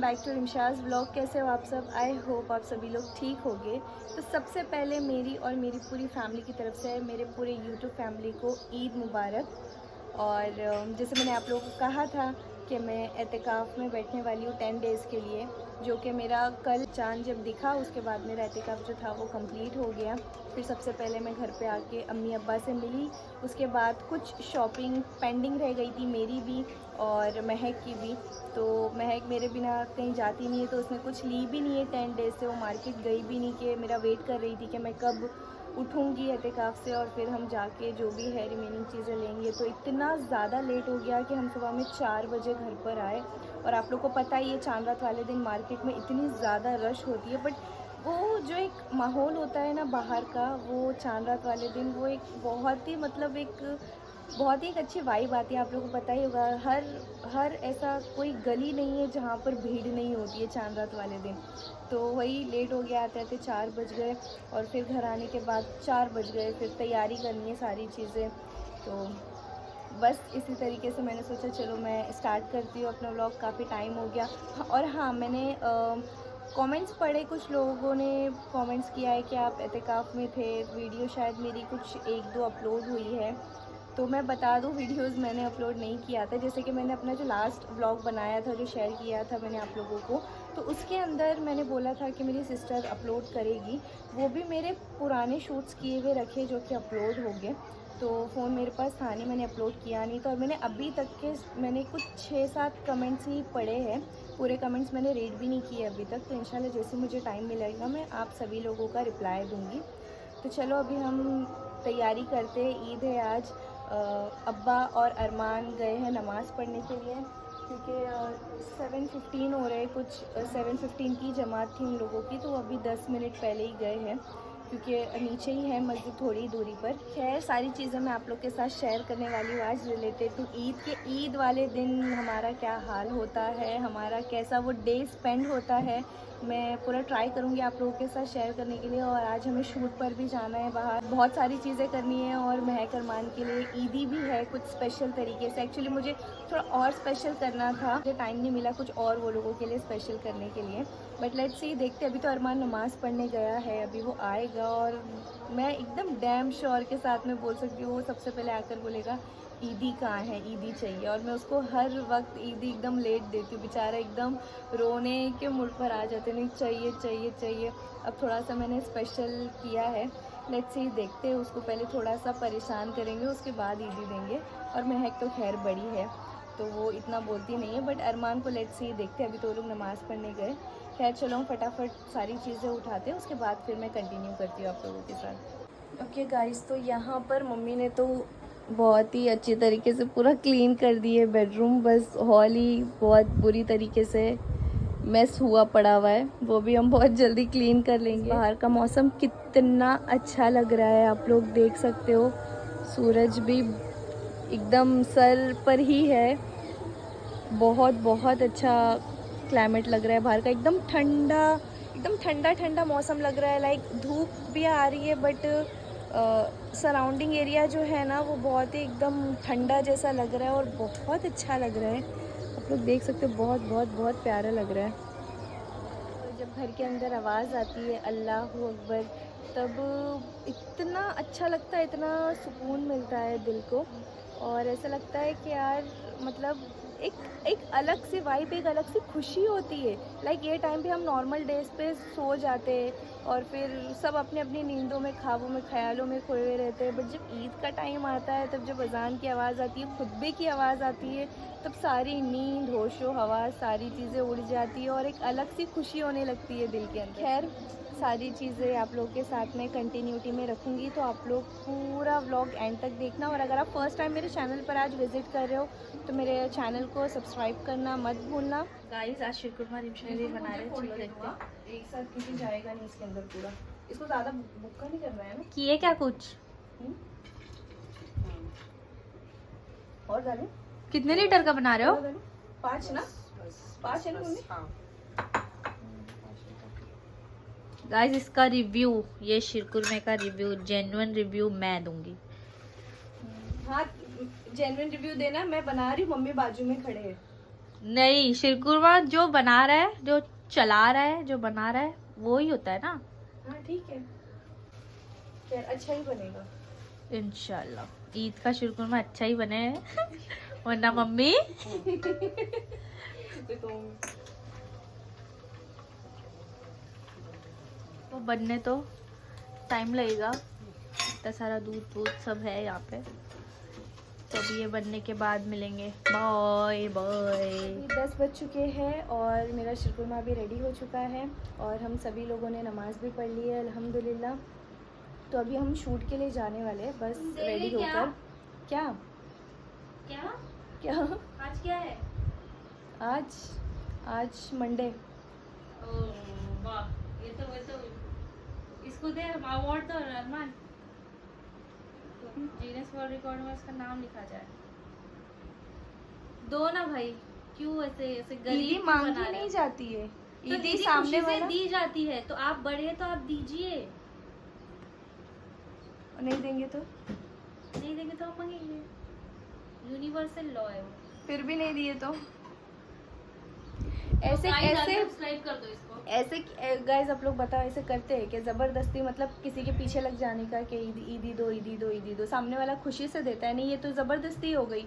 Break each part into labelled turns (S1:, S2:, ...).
S1: Back to रिमशाज vlog. कैसे हो आप सब? आई होप आप सभी लोग ठीक होंगे। तो सबसे पहले मेरी और मेरी पूरी फैमिली की तरफ से मेरे पूरे यूट्यूब फैमिली को ईद मुबारक। और जैसे मैंने आप लोगों को कहा था कि मैं एतिकाफ़ में बैठने वाली हूँ 10 डेज़ के लिए, जो कि मेरा कल चांद जब दिखा उसके बाद मेरा एतिकाफ़ जो था वो कंप्लीट हो गया। फिर सबसे पहले मैं घर पे आके अम्मी अब्बा से मिली, उसके बाद कुछ शॉपिंग पेंडिंग रह गई थी मेरी भी और महक की भी। तो महक मेरे बिना कहीं जाती नहीं है, तो उसने कुछ ली भी नहीं है 10 डेज़ से, वो मार्केट गई भी नहीं कि मेरा वेट कर रही थी कि मैं कब उठूँगी एतिकाफ़ से और फिर हम जाके जो भी है रिमेनिंग चीज़ें लेंगे। तो इतना ज़्यादा लेट हो गया कि हम सुबह में 4 बजे घर पर आए। और आप लोग को पता ही है चांद रात वाले दिन मार्केट में इतनी ज़्यादा रश होती है, बट वो जो एक माहौल होता है ना बाहर का, वो चांद रात वाले दिन वो एक बहुत ही मतलब एक अच्छी वाइब आती है। आप लोगों को पता ही होगा, हर ऐसा कोई गली नहीं है जहाँ पर भीड़ नहीं होती है चांद रात वाले दिन। तो वही लेट हो गया, आते आते 4 बज गए और फिर घर आने के बाद 4 बज गए, फिर तैयारी करनी है सारी चीज़ें। तो बस इसी तरीके से मैंने सोचा चलो मैं स्टार्ट करती हूँ अपना व्लॉग। काफ़ी टाइम हो गया। और हाँ, मैंने कमेंट्स पढ़े, कुछ लोगों ने कमेंट्स किया है कि आप एतिकाफ़ में थे, वीडियो शायद मेरी कुछ 1-2 अपलोड हुई है। तो मैं बता दूँ, वीडियोस मैंने अपलोड नहीं किया था। जैसे कि मैंने अपना जो लास्ट व्लॉग बनाया था, जो शेयर किया था मैंने आप लोगों को, तो उसके अंदर मैंने बोला था कि मेरी सिस्टर अपलोड करेगी। वो भी मेरे पुराने शूट्स किए हुए रखे जो कि अपलोड हो गए। तो फ़ोन मेरे पास था नहीं, मैंने अपलोड किया नहीं था। और मैंने अभी तक के मैंने कुछ 6-7 कमेंट्स ही पढ़े हैं, पूरे कमेंट्स मैंने रीड भी नहीं किए अभी तक। तो इंशाल्लाह जैसे मुझे टाइम मिलेगा मैं आप सभी लोगों का रिप्लाई दूँगी। तो चलो अभी हम तैयारी करते हैं। ईद है आज। अब्बा और अरमान गए हैं नमाज़ पढ़ने के लिए, क्योंकि 7:15 हो रहे, कुछ 7:15 की जमात थी उन लोगों की, तो अभी 10 मिनट पहले ही गए हैं, क्योंकि नीचे ही है मस्जिद थोड़ी दूरी पर। खैर सारी चीज़ें मैं आप लोग के साथ शेयर करने वाली हूँ आज रिलेटेड टू ईद के। ईद वाले दिन हमारा क्या हाल होता है, हमारा कैसा वो डे स्पेंड होता है, मैं पूरा ट्राई करूँगी आप लोगों के साथ शेयर करने के लिए। और आज हमें शूट पर भी जाना है बाहर, बहुत सारी चीज़ें करनी है। और महक अरमान के लिए ईदी भी है कुछ स्पेशल तरीके से। एक्चुअली मुझे थोड़ा और स्पेशल करना था, मुझे टाइम नहीं मिला कुछ और वो लोगों के लिए स्पेशल करने के लिए। बट लेट्स सी, देखते। अभी तो अरमान नमाज़ पढ़ने गया है, अभी वो आएगा और मैं एकदम डैम श्योर के साथ में बोल सकती हूँ, वो सबसे पहले आकर बोलेगा ईदी कहाँ है, ईदी चाहिए। और मैं उसको हर वक्त ईदी एकदम लेट देती हूँ, बेचारा एकदम रोने के मूड पर आ जाते, नहीं चाहिए चाहिए चाहिए। अब थोड़ा सा मैंने स्पेशल किया है, लेट्स सी, देखते हैं। उसको पहले थोड़ा सा परेशान करेंगे, उसके बाद ईदी देंगे। और महक तो खैर बड़ी है तो वो इतना बोलती नहीं है, बट अरमान को लेट्स सी, देखते हैं। अभी तो लोग नमाज़ पढ़ने गए। खैर चलो हम फटाफट सारी चीज़ें उठाते हैं, उसके बाद फिर मैं कंटिन्यू करती हूँ आप लोगों के साथ। ओके गाइस, तो यहाँ पर मम्मी ने तो बहुत ही अच्छी तरीके से पूरा क्लीन कर दिए बेडरूम, बस हॉल ही बहुत बुरी तरीके से मेस हुआ पड़ा हुआ है, वो भी हम बहुत जल्दी क्लीन कर लेंगे। बाहर का मौसम कितना अच्छा लग रहा है, आप लोग देख सकते हो, सूरज भी एकदम सर पर ही है। बहुत बहुत अच्छा क्लाइमेट लग रहा है बाहर का, एकदम ठंडा ठंडा मौसम लग रहा है। लाइक धूप भी आ रही है, बट सराउंडिंग एरिया जो है ना वो बहुत ही एकदम ठंडा जैसा लग रहा है और बहुत अच्छा लग रहा है। आप लोग देख सकते हो, बहुत बहुत बहुत प्यारा लग रहा है। तो जब घर के अंदर आवाज़ आती है अल्लाहू अकबर, तब इतना अच्छा लगता है, इतना सुकून मिलता है दिल को। और ऐसा लगता है कि यार मतलब एक अलग सी वाइब, एक अलग सी खुशी होती है। लाइक ये टाइम पे हम नॉर्मल डेज पे सो जाते हैं और फिर सब अपनी अपनी नींदों में, ख्वाबों में, ख्यालों में खोए हुए रहते हैं। बट जब ईद का टाइम आता है, तब जब अजान की आवाज़ आती है, खुतबे की आवाज़ आती है, तब सारी नींद, होशो हवास, सारी चीज़ें उड़ जाती है और एक अलग सी खुशी होने लगती है दिल के अंदर। खैर सारी चीज़ें आप लोग के साथ में कंटिन्यूटी में रखूँगी, तो आप लोग पूरा व्लॉग एंड तक देखना। और अगर आप फर्स्ट टाइम मेरे चैनल पर आज विज़िट कर रहे हो तो मेरे चैनल को सब्सक्राइब करना मत भूलना। गाइस आज शीरकुरमा रिमशादी बना रहे हैं, चलो देखते हैं। एक साथ किसी जाएगा नहीं इसके अंदर पूरा, इसको ज़्यादा बुक्का नहीं करना है ना।
S2: किए क्या कुछ?
S1: और डालें?
S2: कितने लीटर का बना रहे हो?
S1: 5 ना, 5 है ना मम्मी?
S2: गाइस इसका रिव्यू, ये शीरकुरमे का रिव्यू, जेन्युइन रिव्यू मैं दूंगी।
S1: हाँ जेन्युइन रिव्यू देना, मैं बना रही हूँ, मम्मी बाजू में खड़े हैं।
S2: नहीं, शीरकुरमा जो बना रहा है, जो चला रहा है, जो बना रहा है, वो ही होता है ना।
S1: हाँ ठीक है, खैर अच्छा ही बनेगा।
S2: इंशाल्लाह ईद का शीरकुरमा अच्छा ही बने वरना मम्मी तो बनने तो टाइम लगेगा, इतना सारा दूध दूध सब है यहाँ पे। तो अभी ये बनने के बाद मिलेंगे। Bye bye.
S1: 10 बज चुके हैं और मेरा शीरकुरमा भी रेडी हो चुका है और हम सभी लोगों ने नमाज़ भी पढ़ ली है अल्हम्दुलिल्लाह। तो अभी हम शूट के लिए जाने वाले हैं, बस रेडी होकर। क्या
S2: क्या
S1: क्या
S2: आज क्या है?
S1: आज मंडे।
S2: वाह, ये तो इसको दे अवार्ड दो रहमान, गिनेस वर्ल्ड रिकॉर्ड में उसका नाम लिखा जाए। दो ना भाई, क्यों ऐसे ऐसे गरीब
S1: ईदी
S2: क्यों
S1: मांगी
S2: बना रहे
S1: नहीं
S2: हो?
S1: जाती है,
S2: तो
S1: ईदी
S2: ईदी
S1: सामने
S2: खुशी से
S1: वाला
S2: दी जाती है, तो आप बड़े तो आप दीजिए।
S1: और नहीं देंगे तो
S2: नहीं देंगे तो आप मांगेंगे, यूनिवर्सल लॉ है वो।
S1: फिर भी नहीं दिए तो ऐसे
S2: गाइस,
S1: कैसे
S2: सब्सक्राइब कर दो इसको।
S1: ऐसे गाइस आप लोग बताओ, ऐसे करते हैं कि ज़बरदस्ती, मतलब किसी के पीछे लग जाने का कि ईदी दो ईदी दो ईदी दो, सामने वाला खुशी से देता है। नहीं, ये तो ज़बरदस्ती हो गई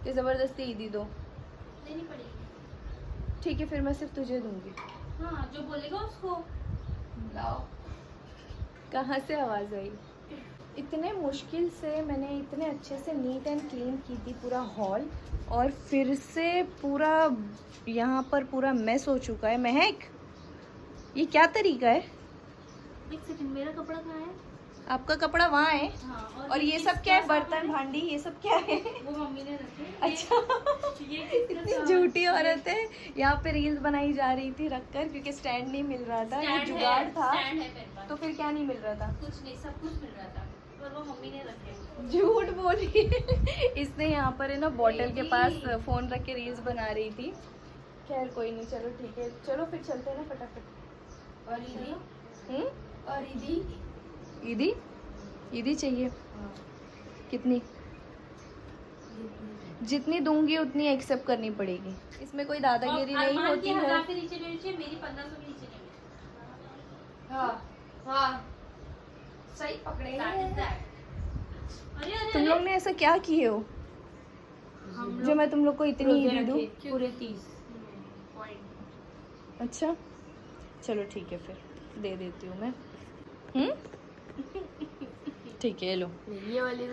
S1: कि ज़बरदस्ती ईदी दो।
S2: देनी पड़ेगी।
S1: ठीक है, फिर मैं सिर्फ तुझे दूंगी।
S2: हाँ, जो बोलेगा उसको लाओ।
S1: कहाँ से आवाज़ आई? इतने मुश्किल से मैंने इतने अच्छे से नीट एंड क्लीन की थी पूरा हॉल, और फिर से पूरा यहाँ पर पूरा मेस हो चुका है। महक, ये क्या तरीका है?
S2: एक सेकंड, मेरा कपड़ा कहाँ है?
S1: आपका कपड़ा वहाँ है।
S2: हाँ,
S1: और ये सब क्या है? बर्तन भांडी ये सब क्या है?
S2: वो मम्मी ने रखे।
S1: अच्छा
S2: ये
S1: इतनी झूठी औरत है। यहाँ पे रील्स बनाई जा रही थी रखकर, क्योंकि स्टैंड नहीं मिल रहा था, ये जुगाड़ था।
S2: स्टैंड है मेरे पास।
S1: तो फिर क्या नहीं मिल रहा था?
S2: कुछ नहीं, सब कुछ मिल रहा था, पर वो मम्मी ने रखे।
S1: झूठ बोली इसने यहाँ पर है ना बॉटल के पास फोन रख के रील्स बना रही थी। खैर कोई नहीं, चलो ठीक है, चलो फिर चलते हैं ना फटाफट।
S2: और ईदी?
S1: और ईदी ईदी ईदी चाहिए? कितनी? जितनी दूंगी उतनी एक्सेप्ट करनी पड़ेगी, इसमें कोई दादागिरी नहीं होती है।
S2: 1000 के नीचे मेरी 1500 के नीचे नहीं।
S1: हाँ सही पकड़े।
S2: अरे
S1: तुम लोग ने ऐसा क्या किए हो जो मैं तुम लोग को इतनी ईदी दूं?
S2: पूरे 30
S1: अच्छा चलो ठीक है, फिर दे देती हूँ मैं। ठीक है, लो
S2: ये वाली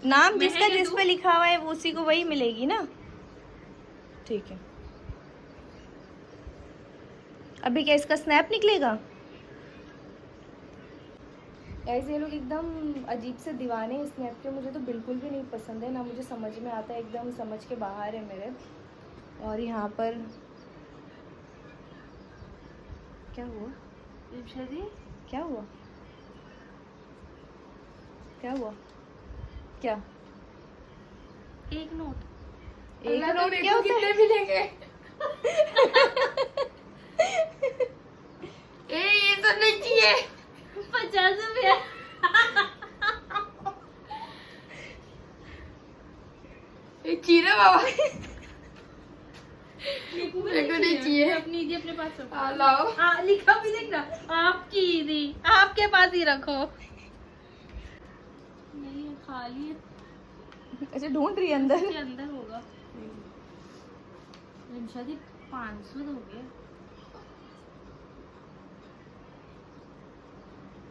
S1: नाम जिसका जिस पे लिखा हुआ है वो उसी को वही मिलेगी ना। ठीक है, अभी क्या इसका स्नैप निकलेगा? ऐसे ये लोग एकदम अजीब से दीवाने हैं स्नैप के, मुझे तो बिल्कुल भी नहीं पसंद है, ना मुझे समझ में आता है, एकदम समझ के बाहर है मेरे। और यहाँ पर क्या हुआ? क्या हुआ? क्या हुआ? क्या
S2: एक नोट?
S1: एक नोट क्या होता है?
S2: मिलेंगे?
S1: ये तो नहीं चाहिए।
S2: 50 रुपया।
S1: चीरा बाबा
S2: मेरे को नहीं चाहिए। अपनी ईदी अपने पास रखो।
S1: लाओ।
S2: हाँ, लिखा भी देखना, आपकी ईदी आपके पास ही रखो। नहीं, खाली है,
S1: अच्छा ढूंढ रही है अंदर।
S2: इसके अंदर होगा। शादी 500 दोगे?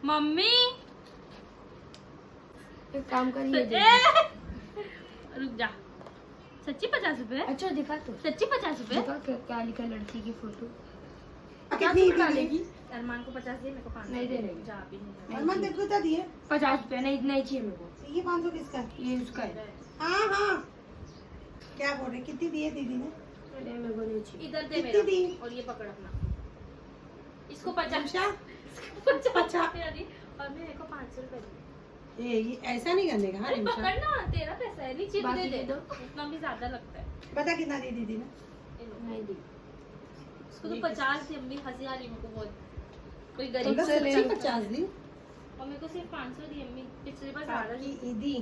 S2: मम्मी
S1: एक काम करिए,
S2: रुक जा। सच्ची 50 रुपए?
S1: अच्छा दिखा तो,
S2: सच्ची 50 रुपए?
S1: दिखा क्या लिखा लड़की की फोटो।
S2: कितनी डालेगी? अरमान को 50 दे, मेरे को 500
S1: नहीं देने।
S2: जा भी नहीं।
S3: अरमान देखो तो दिए
S1: 50 रुपया नहीं चाहिए मेरे को,
S3: ये 500 किसका है?
S1: ये उसका है।
S3: हाँ हाँ, क्या बोल रहे, कितनी दिए दीदी ने?
S1: मेरे को नहीं चाहिए।
S2: इधर दे
S3: कितनी दी?
S2: मेरा, और ये पकड़ अपना। इसको 50
S3: अच्छा,
S2: 50 रुपया दी और मेरे को 500 रुपए दी।
S3: ये ऐसा नहीं करने का। हाँ
S2: अरे
S3: निमिषा,
S2: पकड़ना, तेरा पैसा है, नीचे
S1: बाकी
S2: दे
S1: दे
S2: दे,
S1: दो।
S2: उतना भी ज्यादा लगता है।
S3: बता कितना दी दीदी ने?
S1: नहीं दी।
S2: इसको तो 50 थी, अम्मी हंसी आ रही मेरे को बहुत। कोई गरीब
S3: तुमने
S1: से ले
S3: सच्ची
S1: लो।
S3: 50 दी?
S2: और मेरे को सिर्फ 500 दी अम्मी, पिछली बार ज्यादा
S3: आपकी
S2: दी।
S3: ईदी।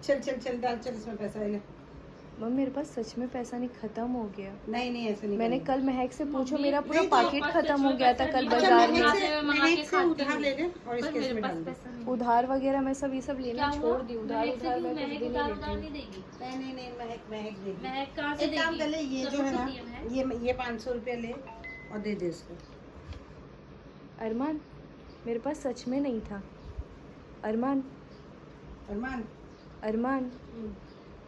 S3: चल चल चल, डाल चल इसमें पैसा है।
S1: मम्मी मेरे पास सच में पैसा नहीं, खत्म हो गया।
S3: नहीं नहीं ऐसे नहीं
S1: मैंने
S3: करना।
S1: कल महक से पूछो,
S2: मम्मी,
S1: मेरा पूरा
S3: नहीं तो
S1: पैकेट खत्म हो गया था कल
S2: अच्छा,
S1: बाजार में।
S3: महक से उधार ले ले और इसके इसमें डाल दे।
S1: उधार वगैरह मैं सब ये सब लेना छोड़ दी। उधार
S2: महक से
S1: उधार
S2: क्यों?
S1: मैं कुछ
S2: महक
S1: भी
S2: उधार
S1: नहीं
S2: उधार
S1: लेती।
S2: नहीं देगी।
S3: नहीं नहीं नहीं महक देगी।
S2: महक कहाँ से
S3: एक काम कर ले,
S2: देगी?
S3: ये जो है ना, ये 500 रुपया ले और दे दे उसको।
S1: अरमान मेरे पास सच में नहीं था। अरमान
S3: अरमान
S1: अरमान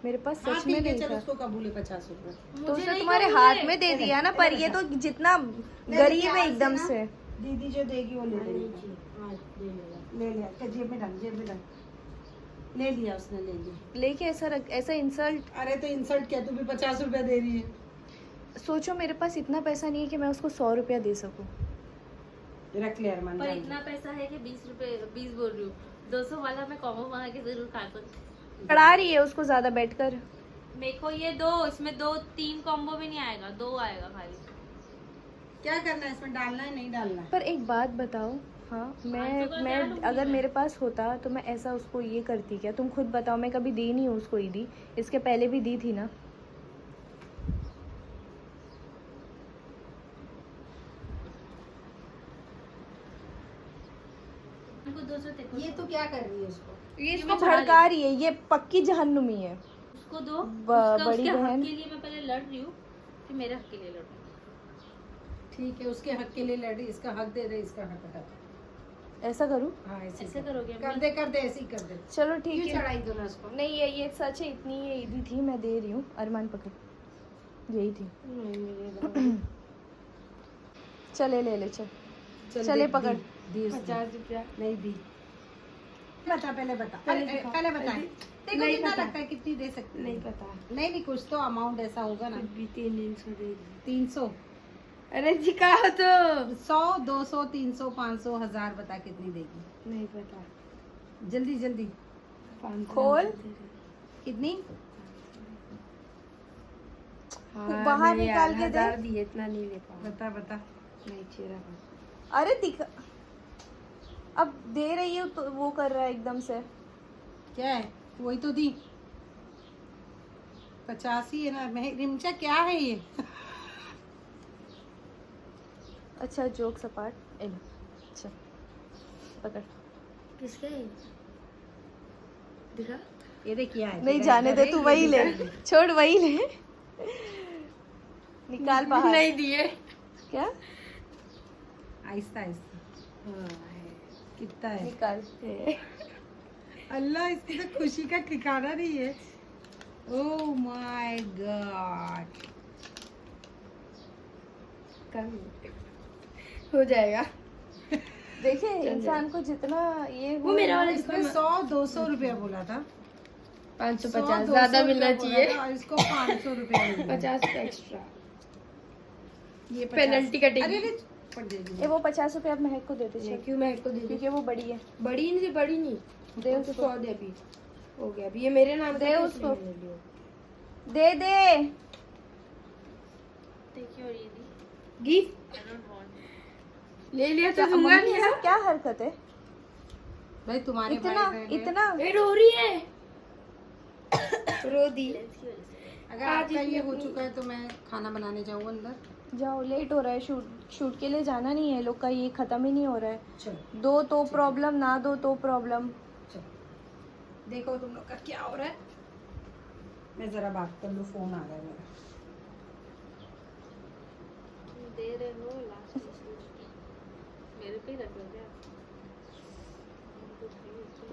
S1: मेरे पास
S3: हाँ
S1: सच में
S3: ठीक है,
S1: नहीं
S3: चल
S1: था।
S3: उसको कबूल है 50 रुपया।
S1: तो
S2: मुझे
S1: उसने
S2: नहीं
S1: तुम्हारे
S2: कबूल
S1: हाथ
S2: है।
S1: में दे दिया ना, पर ये तो जितना
S3: नहीं,
S1: गरीब
S3: क्या
S1: है
S3: आज
S1: एकदम
S3: ना,
S1: से।
S3: दीदी जो देगी वो ले लेगी। ले लिया क्या, जेब में डाल, जेब में डाल। ले लिया उसने, ले लिया।
S1: लेके ऐसा इंसल्ट।
S3: अरे तो इंसल्ट क्या, तू भी 50 रुपया दे रही है।
S1: सोचो मेरे पास इतना पैसा नहीं है कि मैं उसको 100 रुपया दे सकूं।
S3: रख ले अरमान,
S2: पर
S3: डाल
S2: इतना पैसा है कि 20 रुपए 20 बोल रही हूँ, 200 वाला मैं कॉम्बो मंगा के जरूर खा सकती।
S1: पढ़ा रही है उसको ज्यादा बैठकर।
S2: मेरे को ये दो, इसमें 2-3 कॉम्बो भी नहीं आएगा, 2 आएगा खाली।
S3: दे। क्या करना है इसमें, डालना है नहीं डालना है?
S1: पर एक बात बताओ, हाँ मैं अगर मेरे पास होता तो मैं ऐसा उसको ये करती क्या? तुम खुद बताओ, मैं कभी दी नहीं हूँ उसको ईदी, इसके पहले भी दी थी ना।
S2: उनको 200 देखो,
S3: ये तो क्या कर रही है उसको?
S1: ये इसको
S2: मैं चढ़ा
S1: भड़का रही है, ये पक्की जहन्नुमी है।
S2: उसको दो।
S1: बड़ी
S2: उसके हक
S1: बहन।
S2: के लिए मैं पहले लड़ रही हूँ, फिर मेरे हक के लिए लड़ रही हूँ।
S3: ठीक है, उसके हक के लिए लड़ी, इसका हक दे दे, इसका हक हटा।
S1: ऐसा करूँ?
S3: हाँ ऐसे
S2: ऐसे
S3: कर।
S2: करोगे?
S3: कर दे ऐसे ही कर दे।
S1: चलो ठीक
S3: क्यों
S1: है।
S3: चढ़ाई दोनों उसको?
S1: नहीं ये सच है, इतनी ये ईदी थी, मैं दे रही हूँ। अरमान पकड़, यही थी। चले ले ले, चल चले
S3: दे,
S1: पकड़।
S3: दी उसने।
S1: 50 रुपया
S3: नहीं दी। बता पहले बता, पहले बता। देखो कितना लगता है, कितनी दे सकती है?
S1: नहीं पता।
S3: नहीं कुछ तो अमाउंट ऐसा होगा ना।
S1: 300 दे।
S3: 300,
S1: अरे जी कहा तो
S3: 100, 200, 300, 500, 1000, बता कितनी देगी?
S1: नहीं पता।
S3: जल्दी जल्दी।
S1: 500 खोल।
S3: कितनी?
S1: बाहर निकाल के दे।
S4: दिए, इतना नहीं ले पाऊंगा।
S3: बता बता।
S4: नहीं चेहरा
S1: अरे दिखा, अब दे रही है तो वो कर रहा है एकदम से।
S3: क्या है? वही तो दी। 50 ही है ना। रिमचा क्या है ये?
S1: अच्छा जोक सपाट। अच्छा पकड़।
S4: किसके दिखा?
S3: ये देख क्या है?
S1: नहीं
S3: तेरा
S1: जाने
S3: इधर
S1: दे,
S3: है,
S1: तू
S3: ये
S1: वही ले,
S3: निकाल दे।
S1: छोड़ वही ले। निकाल बाहर।
S4: नहीं दिए।
S1: क्या?
S3: आहिस्ता आहिस्ता। कितना है?
S1: निकाल।
S3: अल्लाह, इसकी तो खुशी का ठिकाना नहीं है। Oh my God.
S4: हो जाएगा।
S1: देखिए इंसान को जितना ये
S4: वो मेरा वाला
S3: इसने 100-200 रुपया बोला था।
S4: 550
S3: 100-200
S4: ज्यादा मिलना
S3: रुपया बोला
S4: चाहिए।
S3: था और इसको 500 रुपया मिला।
S4: 50 का एक्स्ट्रा
S3: ये 50
S4: पेनल्टी कटेगी।
S3: अरे अरे, पड़ जाएगी।
S1: ये वो 50 रुपये आप महक को देते चल,
S4: क्यों मैं को दे दी?
S1: क्योंकि वो बड़ी है।
S4: बड़ी नहीं, बड़ी नहीं
S1: दे
S4: उसको
S1: उसको।
S4: 100 दे। अभी हो गया, अभी ये मेरे नाम
S1: दे
S4: का,
S1: उसको।
S4: इसलिए मैंने लिया।
S1: दे दे।
S2: देखिए, और ये दी।
S4: Gift
S2: I don't want।
S4: ले लिया तो
S1: क्या-
S4: दूंगा
S1: मम्मी,
S4: नहीं।
S1: ये क्या हरकत है?
S3: भाई तुम्हारे
S1: इतना
S3: भाई बहन है।
S1: इतना
S4: ये रो रही है। रो दी।
S3: अगर आपका ये हो चुका है तो मैं खाना बनाने जाऊँ अंदर।
S1: जाओ, लेट हो रहा है। शूट के लिए जाना नहीं है लोग का, ये खत्म ही नहीं हो रहा है।
S3: चलो
S1: दो तो प्रॉब्लम, ना दो तो प्रॉब्लम।
S3: चलो, देखो तुम लोग का क्या हो रहा है। मैं जरा बात कर लूँ, फोन आ रहा है मेरा।
S2: दे रहे हो लास्ट मेरे पे ही रख दोगे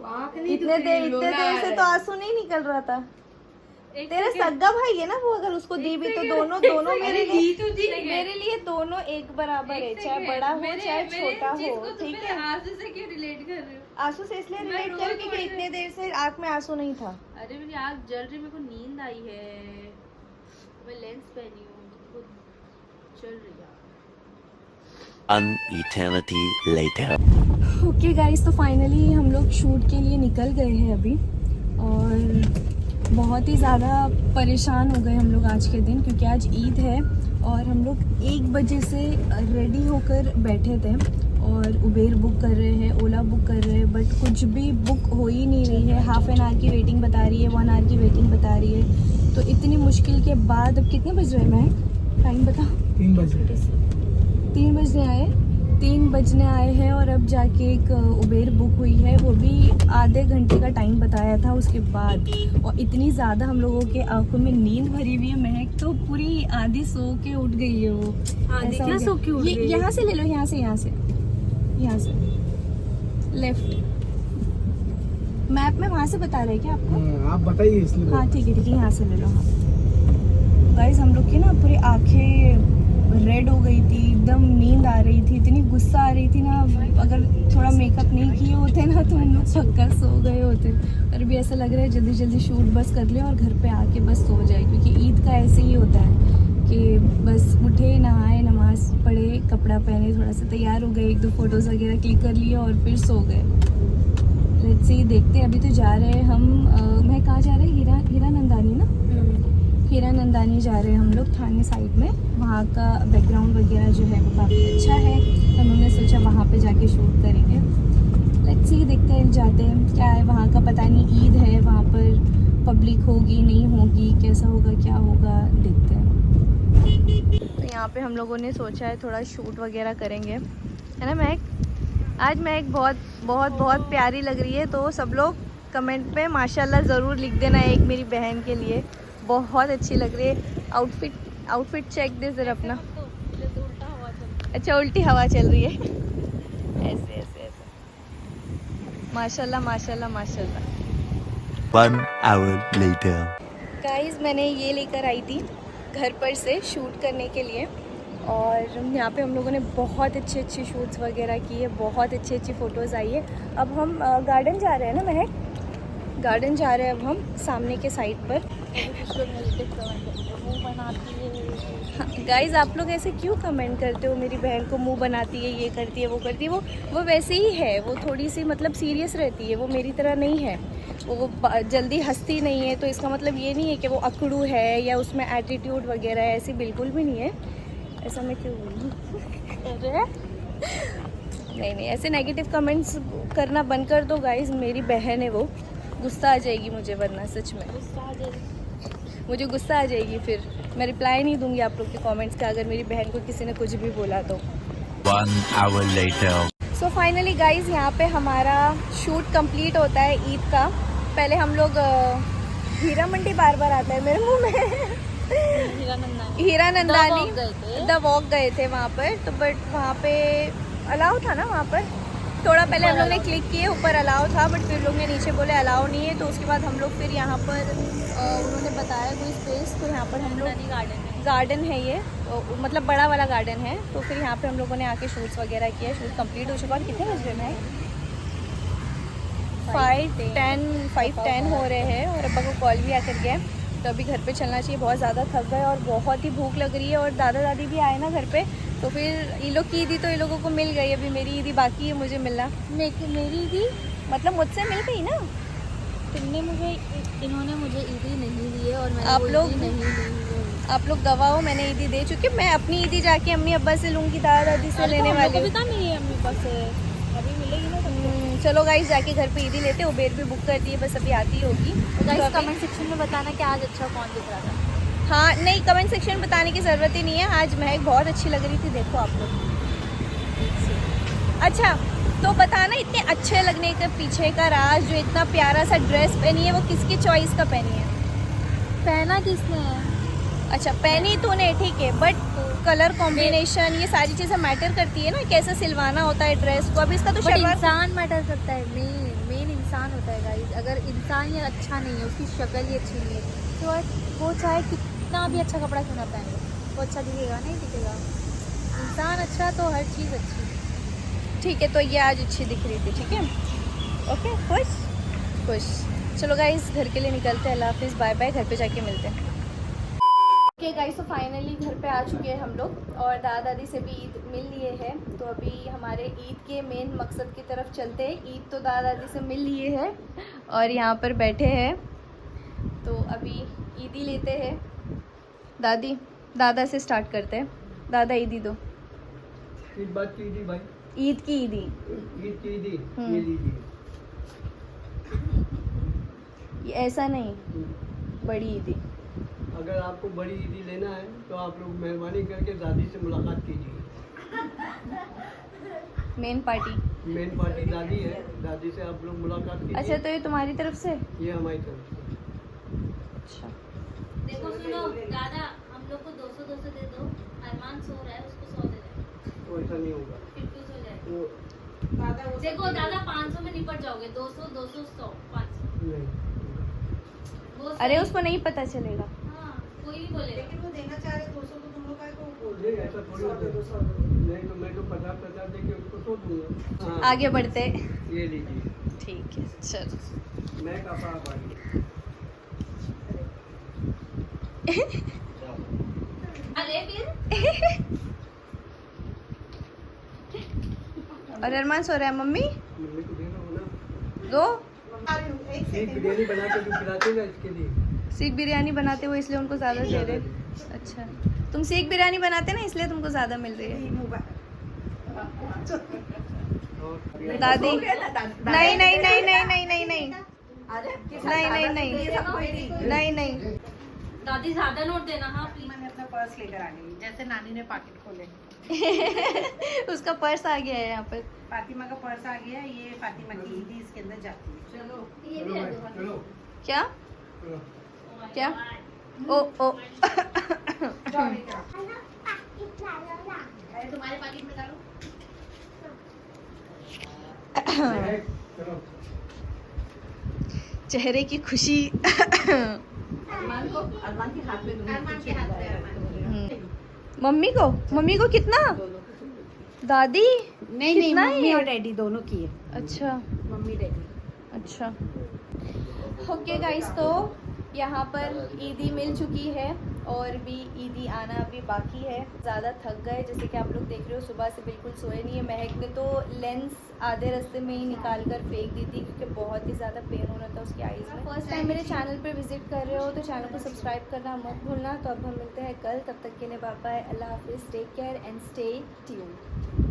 S2: आप?
S1: इतने देर से तो आंसू नहीं निकल रहा था।
S2: एक
S1: तेरा
S2: सेकंड।
S1: सगा भाई है ना वो, अगर उसको दी भी तो दोनों मेरे लिए दोनों एक बराबर है, चाहे बड़ा हो चाहे छोटा हो। ठीक है,
S2: आंसू से क्यों रिलेट कर रहे हो?
S1: आंसू से इसलिए
S2: मैं
S1: रिलेट
S2: रोज
S1: कर क्योंकि
S2: पड़ी
S1: इतने देर से आंख में आंसू नहीं था।
S2: अरे मेरी आँख जल रही, मेरे को नींद आई है, मैं लेंस पहनी हूँ, मेरे को चल रही है।
S5: An eternity later.
S1: Okay guys, तो फाइनली हम लोग शूट के लिए निकल गए हैं अभी, और बहुत ही ज़्यादा परेशान हो गए हम लोग आज के दिन, क्योंकि आज ईद है और हम लोग 1 बजे से रेडी होकर बैठे थे और उबेर बुक कर रहे हैं, ओला बुक कर रहे हैं, बट कुछ भी बुक हो ही नहीं रही है। हाफ एन आवर की वेटिंग बता रही है, 1 आवर की वेटिंग बता रही है। तो इतनी मुश्किल के बाद अब कितने बज रहे हैं? मैं टाइम बता।
S3: 3 बजे।
S1: 3 बजने आए, 3 बजने आए हैं और अब जाके एक उबेर बुक हुई है, वो भी आधे घंटे का टाइम बताया था उसके बाद। और इतनी ज़्यादा हम लोगों के आंखों में नींद भरी हुई है, महक तो पूरी आधी सो के उठ गई है वो। ऐसा हो
S2: क्या
S1: गया।
S2: सो के उठ गई है?
S1: यहाँ से ले लो, यहाँ से लेफ्ट। मैप में वहाँ से बता रहे हैं क्या आपको?
S3: आप बताइए इसलिए।
S1: हाँ ठीक है, यहाँ से ले लो। हाँ गाइस, हम लोग की ना पूरी आंखें रेड हो गई थी, एकदम नींद आ रही थी, इतनी गुस्सा आ रही थी ना। अगर थोड़ा मेकअप नहीं किए होते ना तो हम लोग पक्का सो गए होते। और भी ऐसा लग रहा है जल्दी जल्दी शूट बस कर ले और घर पे आके बस सो जाए, क्योंकि ईद का ऐसे ही होता है कि बस उठे, नहाए, नमाज पढ़े, कपड़ा पहने, थोड़ा सा तैयार हो गए, 1-2 फोटोज़ वगैरह क्लिक कर लिए और फिर सो गए। लेट्स सी, देखते हैं। अभी तो जा रहे हैं हम, मैं कहाँ जा रहे हैं? हीरा नंदानी ना, हीरा नंदानी जा रहे हैं हम लोग, थाने साइड में। वहाँ का बैकग्राउंड वगैरह जो है वो काफ़ी अच्छा है, हम लोगों ने सोचा वहाँ पे जाके शूट करेंगे। लेट्स सी, देखते हैं जाते हैं क्या है वहाँ का। पता नहीं, ईद है वहाँ पर, पब्लिक होगी नहीं होगी, कैसा होगा क्या होगा, देखते हैं। तो यहाँ पे हम लोगों ने सोचा है थोड़ा शूट वगैरह करेंगे, है ना महक? आज महक बहुत बहुत बहुत प्यारी लग रही है, तो सब लोग कमेंट में माशाल्लाह ज़रूर लिख देना एक मेरी बहन के लिए। बहुत अच्छी लग रही है। आउटफिट चेक दे ज़रा अपना। अच्छा, उल्टी हवा चल रही है। ऐसे माशाल्लाह माशाल्लाह माशाल्लाह।
S5: 1 hour later.
S1: गाइस, मैंने ये लेकर आई थी घर पर से शूट करने के लिए, और यहाँ पे हम लोगों ने बहुत अच्छे शूट्स वगैरह किए, बहुत अच्छी फ़ोटोज़ आई है। अब हम गार्डन जा रहे हैं ना महक? गार्डन जा रहे हैं अब हम, सामने के साइड पर। हाँ गाइस, आप लोग ऐसे क्यों कमेंट करते हो? मेरी बहन को मुंह बनाती है, ये करती है, वो करती है। वो वैसे ही है, वो थोड़ी सी मतलब सीरियस रहती है, वो मेरी तरह नहीं है। वो जल्दी हंसती नहीं है, तो इसका मतलब ये नहीं है कि वो अकड़ू है या उसमें एटीट्यूड वगैरह है, ऐसी बिल्कुल भी नहीं है। ऐसा मैं क्यों बोलूँ? नहीं, ऐसे नेगेटिव कमेंट्स करना बंद कर दो गाइस। मेरी बहन है वो, गुस्सा आ जाएगी मुझे, वरना सच में मुझे गुस्सा आ जाएगी, फिर मैं रिप्लाई नहीं दूंगी आप लोग के कमेंट्स का अगर मेरी बहन को किसी ने कुछ भी बोला तो।
S5: 1 hour later.
S1: So finally guys, यहाँ पे हमारा शूट कंप्लीट होता है ईद का। पहले हम लोग हीरा मंडी बार आता है मेरे मुंह में हीरा नंदानी द वॉक गए थे वहाँ पर। तो बट वहाँ पे अलाउ था ना, वहाँ पर थोड़ा पहले हम लोग ने क्लिक किए, ऊपर अलाउ था, बट फिर लोग ने नीचे बोले अलाउ नहीं है। तो उसके बाद हम लोग फिर यहाँ पर उन्होंने बताया कोई स्पेस, तो यहाँ पर हम लोग गार्डन है ये, मतलब बड़ा वाला गार्डन है। तो फिर यहाँ पे हम लोगों ने आके शूट्स वगैरह किया। शूट कंप्लीट हो चुका। और कितने बज रहे हैं? 5:10 हो रहे हैं और अब्बा को कॉल भी आकर गया। तो अभी घर पे चलना चाहिए, बहुत ज़्यादा थक गए और बहुत ही भूख लग रही है। और दादा दादी भी आए ना घर पे, तो फिर ये लोग की ईदी तो ये लोगों को मिल गई, अभी मेरी ईदी बाकी है मुझे मिलना।
S2: मेरी ईदी
S1: मतलब मुझसे मिल गई ना।
S2: इन्होंने मुझे ईदी नहीं दी है और मैंने
S1: आप लोग
S2: नहीं ली है।
S1: आप लोग गवाह हो, मैंने ईदी दे चुकी। मैं अपनी ईदी जाके अम्मी अब्बा से लूँगी, दादा दादी से लेने वाली हूँ।
S2: मेरी अम्मी पास अभी मिलेगी ना।
S1: चलो गाइस, जाके घर पे ईदी लेते। उबेर भी बुक कर दी है, बस अभी आती होगी।
S2: तो गाइस कमेंट सेक्शन में बताना कि आज अच्छा कौन दिख रहा था।
S1: हाँ नहीं, कमेंट सेक्शन में बताने की ज़रूरत ही नहीं है। आज महक बहुत अच्छी लग रही थी, देखो आप लोग। अच्छा तो बताना, इतने अच्छे लगने के पीछे का राज, जो इतना प्यारा सा ड्रेस पहनी है वो किसकी चॉइस का पहनी है?
S2: पहना किसने है?
S1: अच्छा पहनी तूने, ठीक है, बट कलर कॉम्बिनेशन ये सारी चीज़ें मैटर करती है ना, कैसे सिलवाना होता है ड्रेस को। अभी इसका तो शलवार
S2: इंसान मैटर करता है, मेन इंसान होता है गाइस। अगर इंसान ही अच्छा नहीं है, उसकी शक्ल ही अच्छी नहीं है, तो वो चाहे कितना भी अच्छा कपड़ा क्यों ना पहने, वो अच्छा दिखेगा नहीं दिखेगा। इंसान अच्छा तो हर चीज़ अच्छी।
S1: ठीक है, तो ये आज अच्छी दिख रही थी, ठीक है, ओके, खुश। चलो गाइस, घर के लिए निकलते हैं। अल्लाह हाफिज़, बाय बाय, घर पे जाके मिलते हैं। ओके गाइस, तो फाइनली घर पे आ चुके हैं हम लोग और दादा दादी से भी ईद मिल लिए हैं। तो अभी हमारे ईद के मेन मकसद की तरफ चलते हैं। ईद तो दादा दादी से मिल लिए हैं और यहाँ पर बैठे हैं, तो अभी ईदी लेते हैं। दादा से स्टार्ट करते हैं। दादा ईदी दो।
S6: ईद बात की ईदी भाई।
S1: ईद की ईदी।
S6: ईद की ईदी
S1: हम्म।
S6: ये लीजिए।
S1: ये ऐसा नहीं, बड़ी ईदी।
S6: अगर आपको बड़ी ईदी लेना है तो आप लोग मेहरबानी करके दादी से मुलाकात कीजिए।
S1: Main party.
S6: मेन पार्टी दादी है, दादी से आप लोग मुलाकात कीजिए।
S1: अच्छा, तो ये तुम्हारी तरफ से?
S6: ये हमारी तरफ से।
S1: अच्छा,
S2: देखो सुनो दादा, हम लोग को 200 दे दो। अरमान सो रहा है, उसको 100 दे दो,
S6: तो ऐसा नहीं होगा।
S2: फिर क्यों सो जाए।
S6: वो
S2: देखो दादा 500 में निपट जाओगे। 200 200 100 500
S6: नहीं।
S2: वो
S1: अरे
S2: सही।
S1: उसको नहीं पता चलेगा।
S2: हाँ, कोई भी बोलेगा।
S3: वो देना चाह रहे 200 तो तुम लोग का को बोल
S6: नहीं ऐसा थोड़ी होता है। नहीं तो मैं तो 50 दे के उसको सो दूंगा। हाँ,
S1: आगे बढ़ते।
S6: ये लीजिए।
S1: ठीक है, चलो।
S6: मैं कहा पानी।
S2: अरे फिर
S1: और अरमान सो रहा है, मम्मी
S6: मम्मी को देना हो ना।
S1: दो।
S6: एक बिरयानी बना के जो खिलाते ना इसके लिए।
S1: सीख बिरयानी बनाते हो इसलिए उनको ज़्यादा दे रहे। अच्छा, तुम सीख बिरयानी बनाते ना इसलिए तुमको ज़्यादा मिल रही है।
S6: और
S1: दादी नहीं नहीं नहीं नहीं नहीं नहीं नहीं नहीं नहीं नहीं नहीं नहीं।
S2: दादी ज्यादा नोट देना। हाँ प्लीज।
S3: मैंने अपना पर्स लेकर आ गई, जैसे नानी ने पैकेट खोले।
S1: उसका पर्स आ गया है यहाँ पर।
S3: फातिमा का पर्स आ गया, ये फातिमा की ईदी इसके अंदर जाती है। चलो
S6: चलो भाई, चलो
S1: क्या
S6: चलो।
S1: क्या? ओ ओ
S3: अरे तुम्हारे पैकेट में डालो।
S6: चलो।
S1: चेहरे की खुशी।
S3: अरमान के हाथ में
S1: मम्मी को कितना? दादी
S3: नहीं
S1: कितना है
S3: मम्मी
S1: ये?
S3: और डैडी दोनों की है।
S1: अच्छा
S3: मम्मी डैडी।
S1: अच्छा। ओके गाइस, तो यहाँ पर ईदी मिल चुकी है और भी ईदी आना अभी बाकी है। ज़्यादा थक गए, जैसे कि आप लोग देख रहे हो सुबह से बिल्कुल सोए नहीं है। महक ने तो लेंस आधे रास्ते में ही निकाल कर फेंक दी थी क्योंकि बहुत ही ज़्यादा पेन हो रहा था उसकी आईज़ में। फर्स्ट टाइम मेरे चैनल पर विजिट कर रहे हो तो चैनल को सब्सक्राइब करना मत भूलना। तो अब हम मिलते हैं कल, तब तक के लिए बाय बाय, अल्लाह हाफिज़, take care and stay tuned.